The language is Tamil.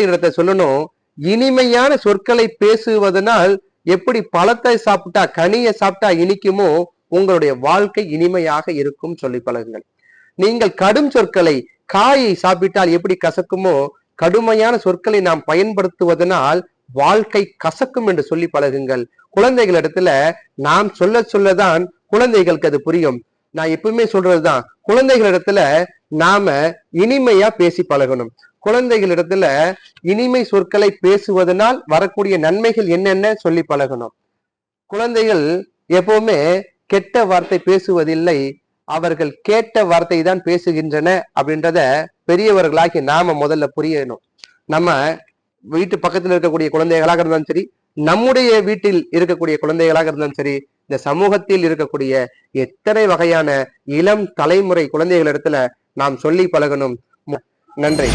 இடத்தை சொல்லணும், இனிமையான சொற்களை பேசுவதனால் எப்படி பழத்தை சாப்பிட்டா கனியை சாப்பிட்டா இனிக்குமோ உங்களுடைய வாழ்க்கை இனிமையாக இருக்கும் சொல்லி பழகுங்கள். நீங்கள் கடும் சொற்களை காயை சாப்பிட்டால் எப்படி கசக்குமோ கடுமையான சொற்களை நாம் பயன்படுத்துவதனால் வாழ்க்கை கசக்கும் என்று சொல்லி பழகுங்கள். குழந்தைகளிடத்துல நாம் சொல்லதான் குழந்தைகளுக்கு அது புரியும். நான் எப்பவுமே சொல்றதுதான், குழந்தைகளிடத்துல நாம இனிமையா பேசி பழகணும். குழந்தைகளிடத்துல இனிமை சொற்களை பேசுவதனால் வரக்கூடிய நன்மைகள் என்னென்ன சொல்லி பழகணும். குழந்தைகள் எப்பவுமே கெட்ட வார்த்தை பேசுவதில்லை, அவர்கள் கேட்ட வார்த்தை தான் பேசுகின்றன அப்படின்றத பெரியவர்களாகி நாம முதல்ல புரியணும். நம்ம வீட்டு பக்கத்தில் இருக்கக்கூடிய குழந்தைகளாக இருந்தாலும் சரி, நம்முடைய வீட்டில் இருக்கக்கூடிய குழந்தைகளாக இருந்தாலும் சரி, இந்த சமூகத்தில் இருக்கக்கூடிய எத்தனை வகையான இளம் தலைமுறை குழந்தைகளிடத்துல நாம் சொல்லி பழகணும். நன்றி.